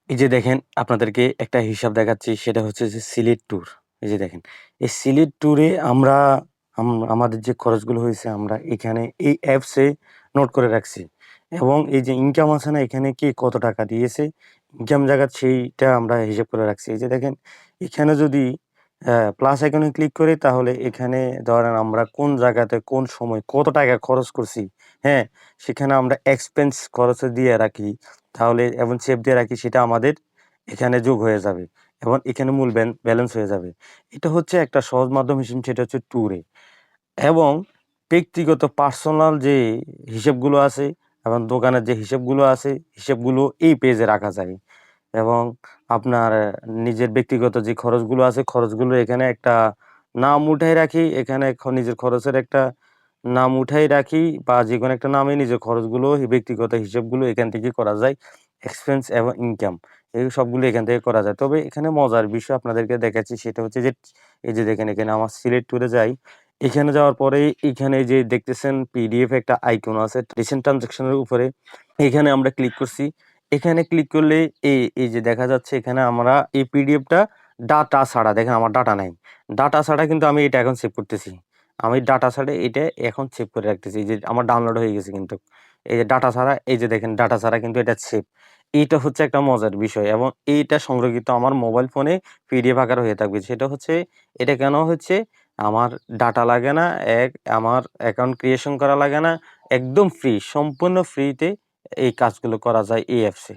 এই যে দেখেন আপনাদেরকে একটা হিসাব দেখাচ্ছি সেটা হচ্ছে যে সিলেট ট্যুর। এই যে দেখেন এই সিলেট ট্যুরে আমরা আমাদের যে খরচগুলো হয়েছে আমরা এখানে এই অ্যাপসে নোট করে রাখছি এবং এই যে ইনকাম আছে না এখানে কে কত টাকা দিয়েছে ইনকাম জায়গা সেইটা আমরা হিসাব করে রাখছি। এই যে দেখেন এখানে যদি প্লাস আইকনে ক্লিক করি তাহলে এখানে ধরেন আমরা কোন জায়গাতে কোন সময় কত টাকা খরচ করছি, হ্যাঁ? সেখানে আমরা এক্সপেন্স খরচে দিয়ে রাখি তাহলে এবং সেভ দিয়ে রাখি সেটা আমাদের এখানে যোগ হয়ে যাবে এবং এখানে মূল ব্যালেন্স হয়ে যাবে। এটা হচ্ছে একটা সহজ মাধ্যম হিসেবে সেটা হচ্ছে ট্যুরে এবং ব্যক্তিগত পার্সোনাল যে হিসেবগুলো আছে এবং দোকানের যে হিসেবগুলো আছে হিসেবগুলো এই পেজে রাখা যায় এবং আপনার নিজের ব্যক্তিগত যে খরচগুলো আছে খরচগুলো এখানে একটা নাম উঠাই রাখি। এখানে নিজের খরচের একটা নাম উঠাই রাখি বা যেকোনো একটা নামে নিজের খরচগুলো ব্যক্তিগত হিসেবগুলো এখান থেকে করা যায়। এক্সপেন্স এবং ইনকাম এই সবগুলো এখান থেকে করা যায়। তবে এখানে মজার বিষয় আপনাদেরকে দেখাচ্ছি সেটা হচ্ছে যে এই যে দেখেন এখানে আমার সিলেট ট্যুরে যাই। এখানে যাওয়ার পরে এখানে যে দেখতেছেন পিডিএফ একটা আইকন আছে রিসেন্ট ট্রান্সেকশন এর উপরে। এখানে আমরা ক্লিক করছি। এখানে ক্লিক করলে এই যে দেখা যাচ্ছে এখানে আমরা এই পিডিএফটা ডাটা ছাড়া দেখেন আমার ডাটা নাই। ডাটা ছাড়া কিন্তু আমি এটা এখন সেভ করতেছি। আমি ডাটা ছাড়া এটা এখন সেভ করে রাখতেছি। এই যে আমার ডাউনলোড হয়ে গেছে কিন্তু। এই যে ডাটা ছাড়া এই যে দেখেন ডাটা ছাড়া কিন্তু এটা সেভ। এইটা হচ্ছে একটা মজার বিষয় এবং এইটা সংরক্ষিত আমার মোবাইল ফোনে পিডিএফ আকারে হয়ে থাকবে। সেটা হচ্ছে এটা কেন হচ্ছে আমার ডাটা লাগে না, আমার অ্যাকাউন্ট ক্রিয়েশন করা লাগে না। একদম ফ্রি, সম্পূর্ণ ফ্রিতে এই কাজগুলো করা যায় এই অ্যাপসে।